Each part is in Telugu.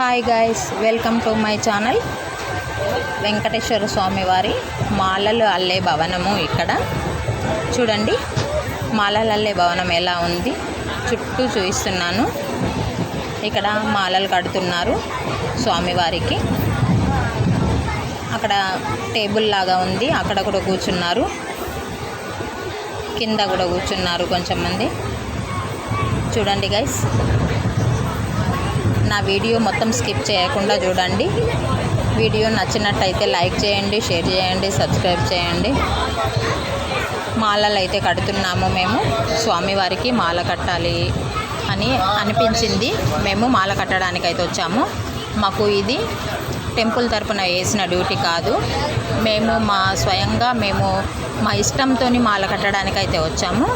Hi guys, welcome to my channel. Venkateswara స్వామి వారి మాలలు అల్లే భవనము. ఇక్కడ చూడండి, మాలలు అల్లే భవనం ఎలా ఉంది, చుట్టూ చూపిస్తున్నాను. ఇక్కడ మాలలు కడుతున్నారు స్వామివారికి. అక్కడ టేబుల్ లాగా ఉంది, అక్కడ కూడా కూర్చున్నారు, కింద కూడా కూర్చున్నారు కొంచెం మంది. చూడండి గైస్, నా వీడియో మొత్తం స్కిప్ చేయకుండా చూడండి. వీడియో నచ్చినట్టయితే లైక్ చేయండి, షేర్ చేయండి, సబ్స్క్రైబ్ చేయండి. మాలలు అయితే కడుతున్నాము మేము. స్వామివారికి మాల కట్టాలి అని అనిపించింది, మేము మాల కట్టడానికి అయితే వచ్చాము. మాకు ఇది టెంపుల్ తరపున వేసిన డ్యూటీ కాదు, మేము స్వయంగా మా ఇష్టంతో మాల కట్టడానికి అయితే వచ్చాము.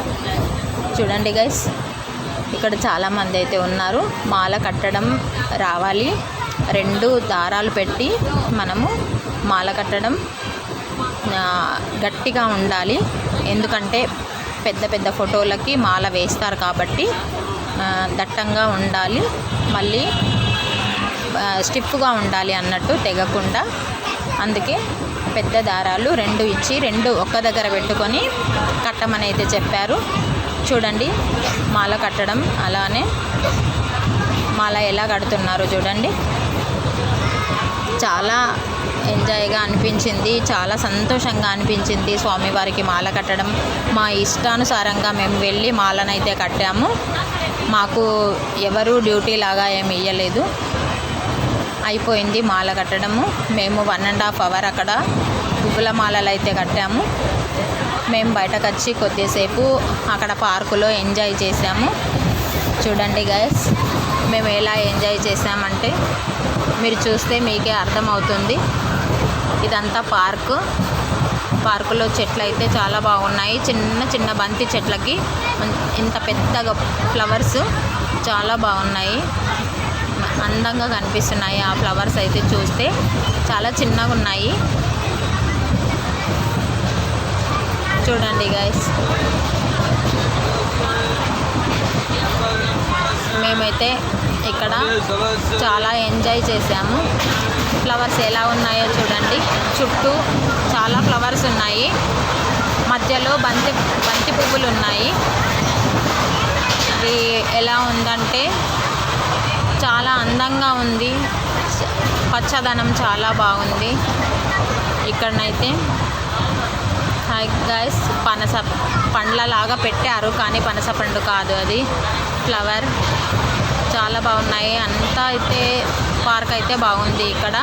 చూడండి గైస్, ఇక్కడ చాలామంది అయితే ఉన్నారు. మాల కట్టడం రావాలి, 2 దారాలు పెట్టి మనము మాల కట్టడం గట్టిగా ఉండాలి. ఎందుకంటే పెద్ద పెద్ద ఫోటోలకి మాల వేస్తారు కాబట్టి దట్టంగా ఉండాలి, మళ్ళీ స్టిఫ్గా ఉండాలి అన్నట్టు, తెగకుండా. అందుకే పెద్ద దారాలు 2 ఇచ్చి 2 ఒక్క దగ్గర పెట్టుకొని కట్టమని అయితే చెప్పారు. చూడండి, మాల కట్టడం అలానే మాల ఎలా కడుతున్నారో చూడండి. చాలా ఎంజాయ్గా అనిపించింది, చాలా సంతోషంగా అనిపించింది స్వామివారికి మాల కట్టడం. మా ఇష్టానుసారంగా మేము వెళ్ళి మాలనైతే కట్టాము. మాకు ఎవరు డ్యూటీ లాగా ఏమి ఇవ్వలేదు, అయిపోయింది మాల కట్టడము. మేము 1.5 అవర్ అక్కడ పువ్వుల మాలలు అయితే కట్టాము. మేము బయటకు వచ్చి కొద్దిసేపు అక్కడ పార్కులో ఎంజాయ్ చేసాము. చూడండి గైస్, మేము ఎలా ఎంజాయ్ చేసామంటే మీరు చూస్తే మీకే అర్థమవుతుంది. ఇదంతా పార్కులో చెట్లు అయితే చాలా బాగున్నాయి. చిన్న చిన్న బంతి చెట్లకి ఇంత పెద్దగా ఫ్లవర్స్ చాలా బాగున్నాయి, అందంగా కనిపిస్తున్నాయి. ఆ ఫ్లవర్స్ అయితే చూస్తే చాలా చిన్నగా ఉన్నాయి. చూడండి గైస్, మేమైతే ఇక్కడ చాలా ఎంజాయ్ చేసాము. ఫ్లవర్స్ ఎలా ఉన్నాయో చూడండి, చుట్టూ చాలా ఫ్లవర్స్ ఉన్నాయి, మధ్యలో బంతి పువ్వులు ఉన్నాయి. ఇది ఎలా ఉందంటే చాలా అందంగా ఉంది, పచ్చదనం చాలా బాగుంది ఇక్కడనైతే. హాయ్ గైస్, పనస పండ్లలాగా పెట్టారు కానీ పనస పండు కాదు, అది ఫ్లవర్. చాలా బాగున్నాయి. అంతా అయితే పార్క్ అయితే బాగుంది ఇక్కడ.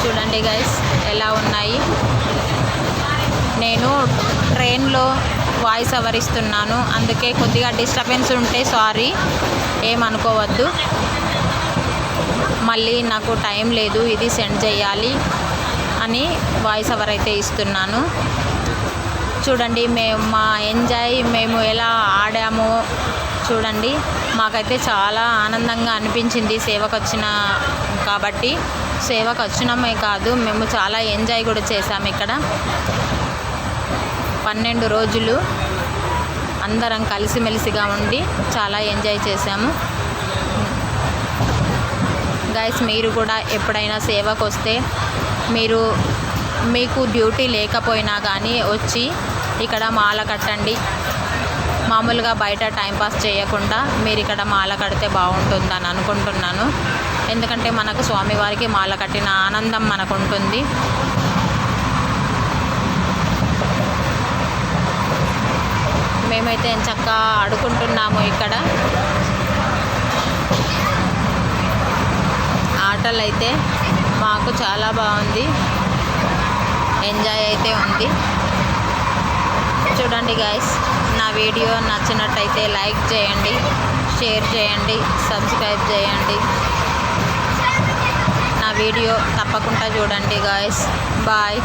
చూడండి గైస్ ఎలా ఉన్నాయి. నేను ట్రైన్లో వాయిస్ ఓవర్ ఇస్తున్నాను, అందుకే కొద్దిగా డిస్టర్బెన్స్ ఉంటే సారీ, ఏమనుకోవద్దు. మళ్ళీ నాకు టైం లేదు, ఇది సెండ్ చేయాలి అని వాయిస్ ఓవర్ అయితే ఇస్తున్నాను. చూడండి, మేము ఎలా ఆడామో చూడండి. మాకైతే చాలా ఆనందంగా అనిపించింది సేవకు వచ్చిన కాబట్టి. సేవకు వచ్చినమే కాదు, మేము చాలా ఎంజాయ్ కూడా చేసాము ఇక్కడ. 12 రోజులు అందరం కలిసిమెలిసిగా ఉండి చాలా ఎంజాయ్ చేసాము. గైస్, మీరు కూడా ఎప్పుడైనా సేవకు వస్తే మీకు డ్యూటీ లేకపోయినా కానీ వచ్చి ఇక్కడ మాల కట్టండి. మామూలుగా బయట టైంపాస్ చేయకుండా మీరు ఇక్కడ మాల కడితే బాగుంటుందని అనుకుంటున్నాను. ఎందుకంటే మనకు స్వామివారికి మాల కట్టిన ఆనందం మనకు ఉంటుంది. మేమైతే చక్కగా ఆడుకుంటున్నాము ఇక్కడ. ఆటలు అయితే మాకు చాలా బాగుంది, ఎంజాయ్ అయితే ఉంది. చూడండి గైస్, నా వీడియో నచ్చినట్టయితే లైక్ చేయండి, షేర్ చేయండి, సబ్స్క్రైబ్ చేయండి. నా వీడియో తప్పకుండా చూడండి గైస్. బాయ్.